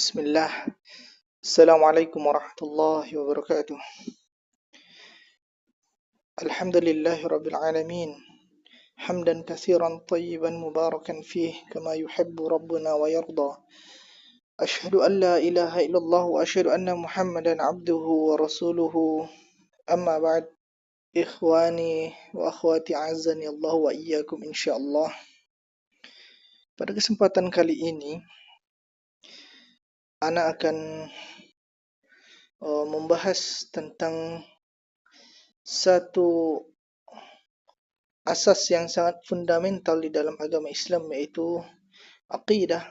Bismillah. Assalamualaikum warahmatullahi wabarakatuh. Alhamdulillahi rabbil alamin. Hamdan katsiran tayyiban mubarakan fih kama yuhibbu rabbuna wa yarda. Ashhadu an la ilaha illallah wa ashhadu anna Muhammadan abduhu wa rasuluhu. Amma ba'd. Ikhwani wa akhwati azzani Allah wa iyyakum insyaallah. Pada kesempatan kali ini ana akan membahas tentang satu asas yang sangat fundamental di dalam agama Islam, yaitu aqidah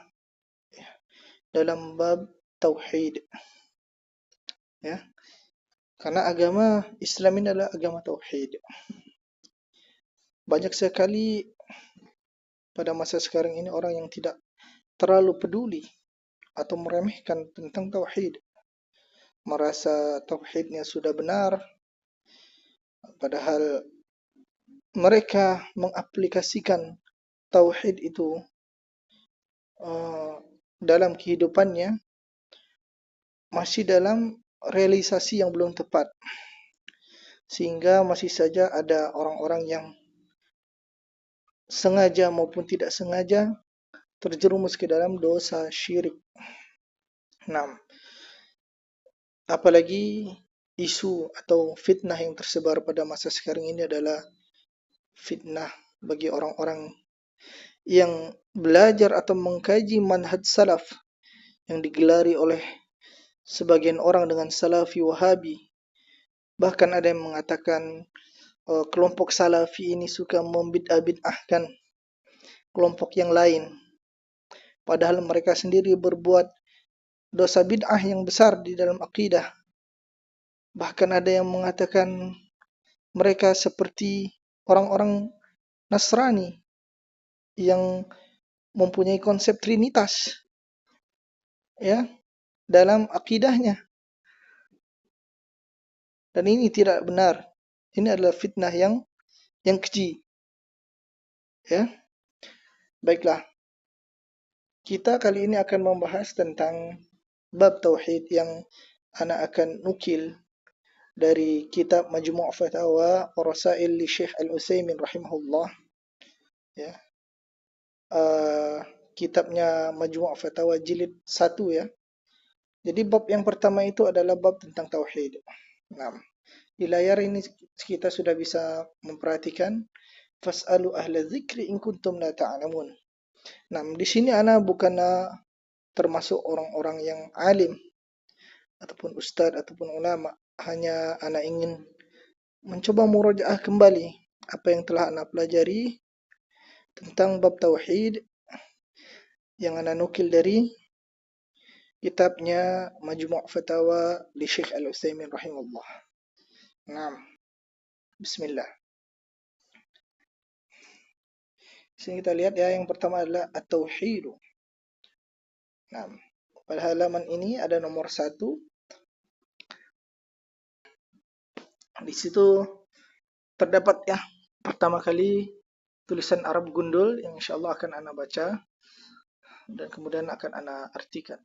dalam bab tauhid, ya. Karena agama Islam ini adalah agama tauhid. Banyak sekali pada masa sekarang ini orang yang tidak terlalu peduli atau meremehkan tentang tauhid. Merasa tauhidnya sudah benar, padahal mereka mengaplikasikan tauhid itu dalam kehidupannya masih dalam realisasi yang belum tepat, sehingga masih saja ada orang-orang yang sengaja maupun tidak sengaja terjerumus ke dalam dosa syirik. Nah, apalagi isu atau fitnah yang tersebar pada masa sekarang ini adalah fitnah bagi orang-orang yang belajar atau mengkaji manhaj salaf yang digelari oleh sebagian orang dengan salafi wahabi. Bahkan ada yang mengatakan kelompok salafi ini suka membid'ah-bid'ahkan kelompok yang lain, padahal mereka sendiri berbuat dosa bid'ah yang besar di dalam akidah. Bahkan ada yang mengatakan mereka seperti orang-orang Nasrani yang mempunyai konsep trinitas, ya, dalam akidahnya. Dan ini tidak benar. Ini adalah fitnah yang keji, ya. Baiklah, kita kali ini akan membahas tentang bab tauhid yang ana akan nukil dari kitab Majmu' Fatawa wa Rasail li Syekh Al-Utsaimin rahimahullah, ya. Kitabnya Majmu' Fatawa jilid 1, ya. Jadi bab yang pertama itu adalah bab tentang tauhid. Nah, di layar ini kita sudah bisa memperhatikan fas'alu ahla dzikri in kuntum la ta'lamun. Nah, di sini ana bukan termasuk orang-orang yang alim ataupun ustadz ataupun ulama, hanya ana ingin mencoba murajaah kembali apa yang telah ana pelajari tentang bab tauhid yang ana nukil dari kitabnya Majmu' Fatawa li Syekh Al-Utsaimin rahimahullah. Nah, bismillah. Sini kita lihat, ya, yang pertama adalah at-tauhid. Nah, pada halaman ini ada nomor 1. Di situ terdapat, ya, pertama kali tulisan Arab gundul yang insyaallah akan ana baca dan kemudian akan ana artikan.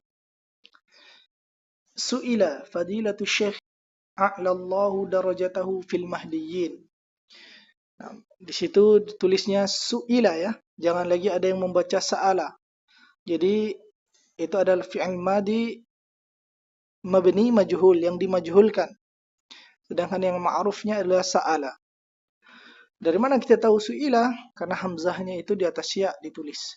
Su'ila fadilatu syekh a'lallahu darajatahu fil mahdiyyin. Nah, di situ ditulisnya su'ila, ya. Jangan lagi ada yang membaca sa'ala. Jadi itu adalah fi'il madi mabni majhul, yang dimajhulkan. Sedangkan yang ma'rufnya adalah sa'ala. Dari mana kita tahu su'ila? Karena hamzahnya itu di atas ya ditulis.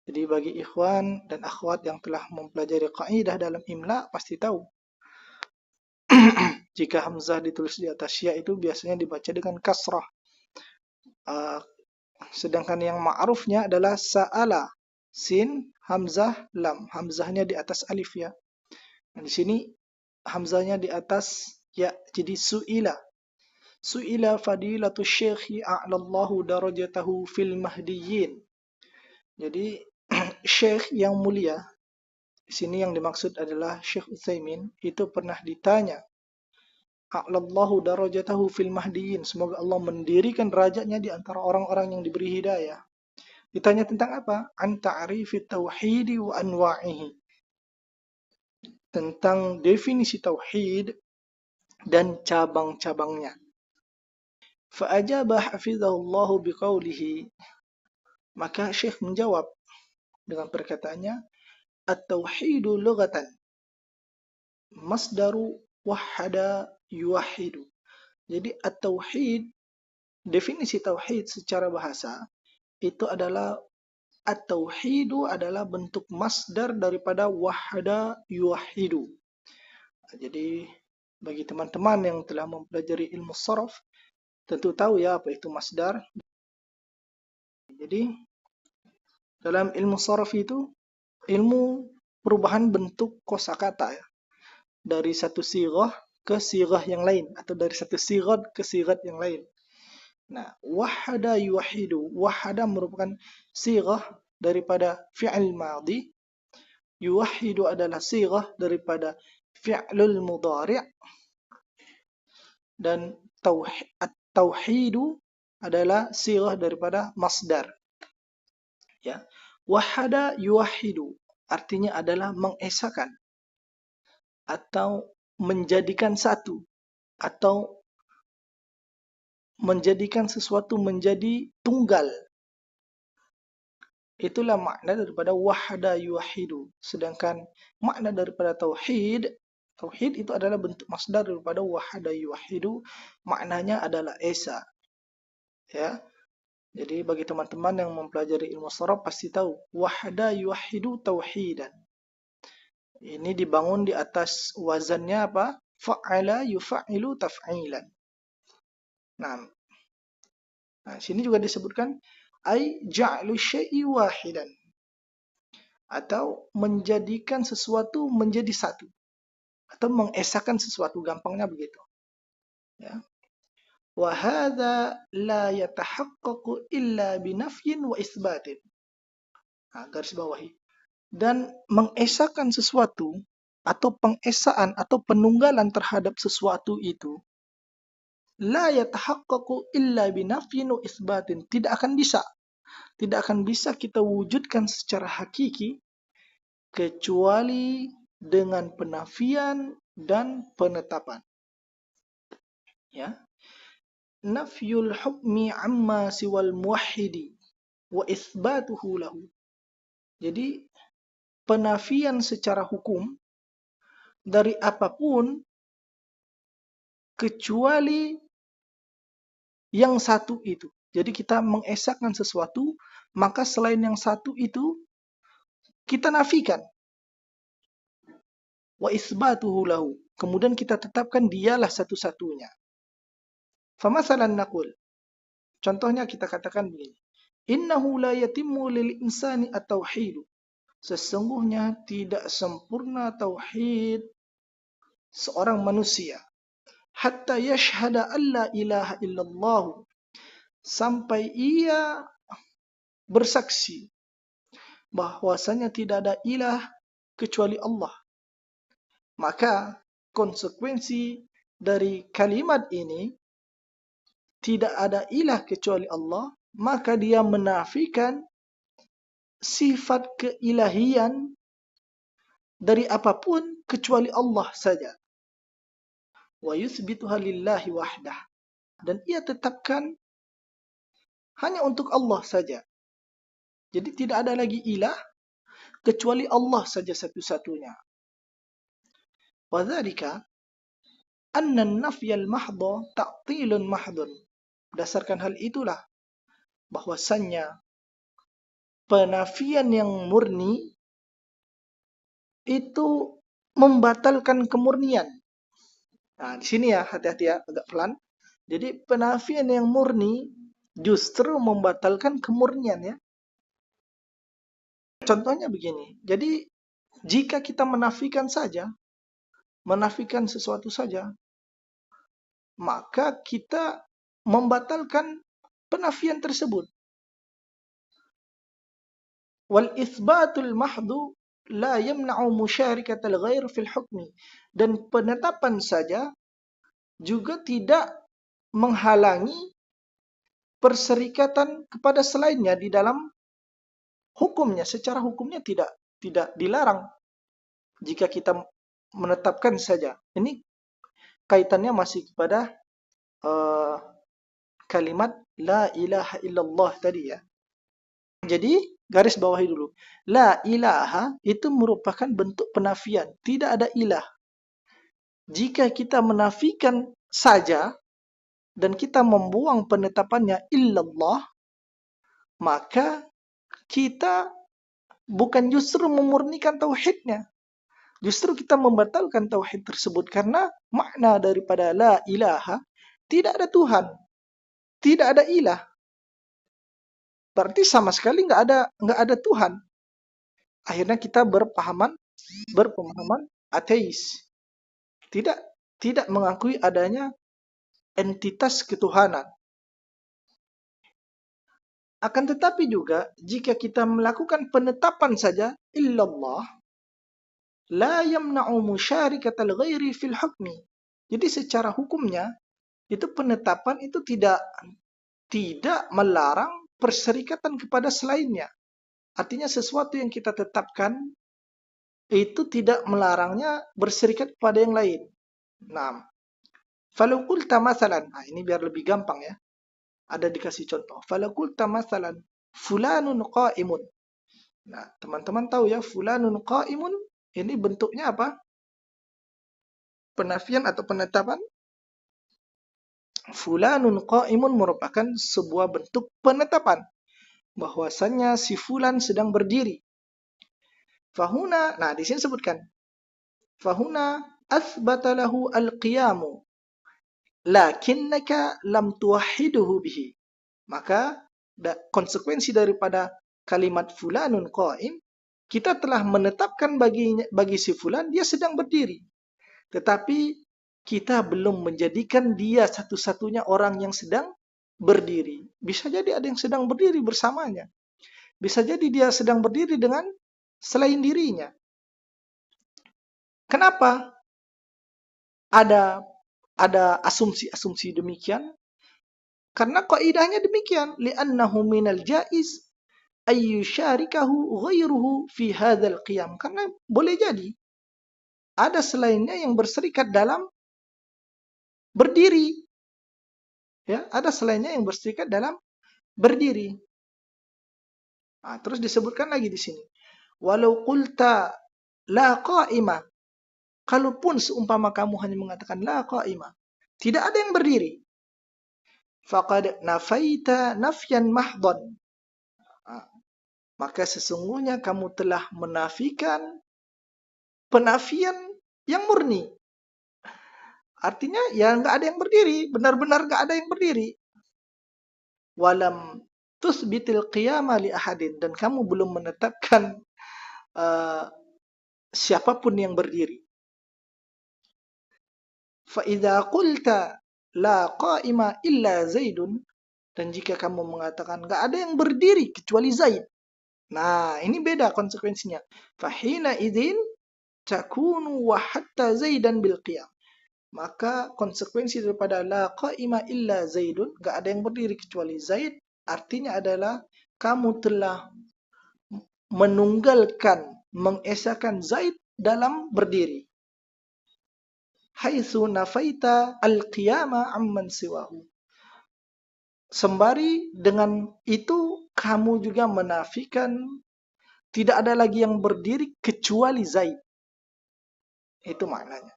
Jadi bagi ikhwan dan akhwat yang telah mempelajari kaidah dalam imla pasti tahu. Jika hamzah ditulis di atas ya itu biasanya dibaca dengan kasrah. Sedangkan yang ma'rufnya adalah sa'ala, sin, hamzah, lam. Hamzahnya di atas alif, ya. Nah, di sini hamzahnya di atas ya, jadi su'ila. Su'ila fadilatu syekhi a'lallahu darajatahu fil mahdiyyin. Jadi syekh yang mulia, di sini yang dimaksud adalah Syekh Utsaimin, itu pernah ditanya, a'lallahu darajatahu fil mahdiyyin, semoga Allah mendirikan derajatnya di antara orang-orang yang diberi hidayah. Ditanya tentang apa? An ta'rifi tauhidi wa anwa'ihi. tentang definisi tauhid dan cabang-cabangnya. Fa'ajaba hafizahullahu biqaulihi, maka Syekh menjawab dengan perkataannya, at-tauhidu lughatan masdaru wahada yuwahidu. Jadi at-tauhid, definisi tauhid secara bahasa itu adalah at-tauhidu adalah bentuk masdar daripada wahada yuwahidu. Jadi bagi teman-teman yang telah mempelajari ilmu sharaf tentu tahu ya apa itu masdar. Jadi dalam ilmu sharaf itu ilmu perubahan bentuk kosakata ya. Dari satu sighah ke sighah yang lain atau dari satu sighat ke sighat yang lain. Nah, wahada yuwahidu, wahada merupakan sighah daripada fi'il madhi, yuwahidu adalah sighah daripada fi'lul mudhari', dan tauhidu adalah sighah daripada masdar. Ya. Wahada yuwahidu artinya adalah mengesakan atau menjadikan satu atau menjadikan sesuatu menjadi tunggal. Itulah makna daripada wahada yuwahidu. Sedangkan makna daripada tauhid, tauhid itu adalah bentuk masdar daripada wahada yuwahidu, maknanya adalah esa. Ya. Jadi bagi teman-teman yang mempelajari ilmu sharaf pasti tahu wahada yuwahidu tauhidan. Ini dibangun di atas wazannya apa? Fa'ala yufa'ilu taf'ilan. Nah, sini juga disebutkan ai ja'lu syai'i wahidan, atau menjadikan sesuatu menjadi satu atau mengesahkan sesuatu, gampangnya begitu. Ya. Wa hadza la yatahaqqaqu illa binafyin wa isbatin. Garis bawahi. Dan mengesahkan sesuatu atau pengesaan atau penunggalan terhadap sesuatu itu la yatahaqqaqu illa binafyin wa isbatin, tidak akan bisa kita wujudkan secara hakiki kecuali dengan penafian dan penetapan. Ya. Nafyul hukmi amma siwal muwahhidi wa itsbatuhu lahu. Jadi penafian secara hukum dari apapun kecuali yang satu itu. Jadi kita mengesahkan sesuatu, maka selain yang satu itu kita nafikan. Wa itsbatuhu lahu. Kemudian kita tetapkan dialah satu-satunya. Famasalan naqul. Contohnya kita katakan begini. Innahu la yatimmu lil insani at-tauhid. Sesungguhnya tidak sempurna tauhid seorang manusia hatta yashhada alla ilaha illallah, sampai ia bersaksi bahwasanya tidak ada ilah kecuali Allah. Maka konsekuensi dari kalimat ini, tidak ada ilah kecuali Allah, maka dia menafikan sifat keilahian dari apapun kecuali Allah saja. Wa yuthbituha lillahi wahdah. Dan ia tetapkan hanya untuk Allah saja. Jadi tidak ada lagi ilah kecuali Allah saja satu-satunya. Wa dzalika anna an-nafyal mahdha ta'tilun mahdhun. Berdasarkan hal itulah bahwasannya penafian yang murni itu membatalkan kemurnian. Nah, di sini ya, hati-hati ya, agak pelan. Jadi penafian yang murni justru membatalkan kemurnian ya. Contohnya begini. Jadi jika kita menafikan sesuatu saja, maka kita membatalkan penafian tersebut. Wal itsbatul mahdhu la yamna'u musyarikatal ghair fil hukmi. Dan penetapan saja juga tidak menghalangi perserikatan kepada selainnya di dalam hukumnya. Secara hukumnya tidak dilarang jika kita menetapkan saja. Ini kaitannya masih kepada eh, kalimat la ilaha illallah tadi ya. Jadi garis bawahi dulu. La ilaha itu merupakan bentuk penafian. Tidak ada ilah. Jika kita menafikan saja dan kita membuang penetapannya illallah, maka kita bukan justru memurnikan tauhidnya. Justru kita membatalkan tauhid tersebut karena makna daripada la ilaha tidak ada Tuhan, tidak ada ilah. Berarti sama sekali nggak ada Tuhan. Akhirnya kita berpemahaman ateis. Tidak tidak mengakui adanya entitas ketuhanan. Akan tetapi juga jika kita melakukan penetapan saja illallah la yamna'u musyarikatal ghairi fil hukmi. Jadi secara hukumnya itu penetapan itu tidak melarang perserikatan kepada selainnya. Artinya sesuatu yang kita tetapkan itu tidak melarangnya berserikat kepada yang lain. Nah, falau qulta masalan, nah ini biar lebih gampang ya. Ada dikasih contoh. Falau qulta masalan fulanun qa'imun. Nah, teman-teman tahu ya, fulanun qa'imun ini bentuknya apa? Penafian atau penetapan. Fulanun qa'imun merupakan sebuah bentuk penetapan bahwasannya si fulan sedang berdiri. Fahuna, nah di sini sebutkan. Fahuna athbata lahu al-qiyamu lakinnaka lam tuwahhiduhu bihi. Maka konsekuensi daripada kalimat fulanun qa'im, kita telah menetapkan bagi si fulan dia sedang berdiri. Tetapi kita belum menjadikan dia satu-satunya orang yang sedang berdiri. Bisa jadi ada yang sedang berdiri bersamanya. Bisa jadi dia sedang berdiri dengan selain dirinya. Kenapa ada asumsi-asumsi demikian? Karena kaidahnya demikian, li'annahu minal jaiz ayyusharikahu ghairuhu fi hadzal qiyam. Karena boleh jadi ada selainnya yang berserikat dalam berdiri. Ya, ada selainnya yang berserikat dalam berdiri. Nah, terus disebutkan lagi di sini. Walau qulta la qa'ima. Kalaupun seumpama kamu hanya mengatakan la qa'ima, tidak ada yang berdiri. Faqad nafaita nafyan mahdhan. Maka sesungguhnya kamu telah menafikan penafian yang murni. Artinya ya nggak ada yang berdiri, benar-benar nggak ada yang berdiri. Walam tusbitil qiyama li ahadin, dan kamu belum menetapkan siapapun yang berdiri. Fa idza qulta la qa'ima illa Zaidun, dan jika kamu mengatakan nggak ada yang berdiri kecuali Zaid. Nah, ini beda konsekuensinya. Fahina idzin takunu wa hatta Zaidan bil qiyam. Maka konsekuensi daripada la qa'ima illa Zaidun, enggak ada yang berdiri kecuali Zaid, artinya adalah kamu telah menunggalkan, mengesahkan Zaid dalam berdiri. Haitsu nafaita al-qiyama amman siwahu. Sembari dengan itu kamu juga menafikan tidak ada lagi yang berdiri kecuali Zaid. Itu maknanya.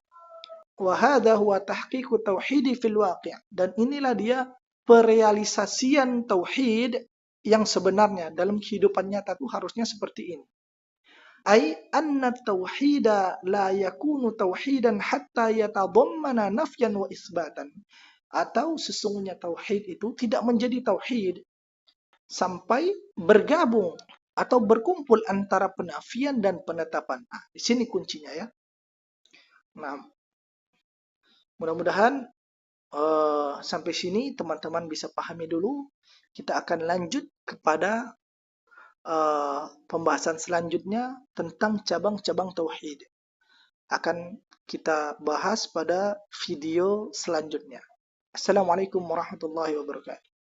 Wa hadha huwa tahqiqu tauhidi fil waqi'. Dan inilah dia perealisasian tauhid yang sebenarnya dalam kehidupan nyata itu harusnya seperti ini. Ai anna tauhida la yakunu tauhidan hatta yatadammana nafyan wa isbatan. Atau sesungguhnya tauhid itu tidak menjadi tauhid sampai bergabung atau berkumpul antara penafian dan penetapan. Nah, di sini kuncinya ya. Nah, mudah-mudahan sampai sini teman-teman bisa pahami dulu. Kita akan lanjut kepada pembahasan selanjutnya tentang cabang-cabang tauhid. Akan kita bahas pada video selanjutnya. Assalamualaikum warahmatullahi wabarakatuh.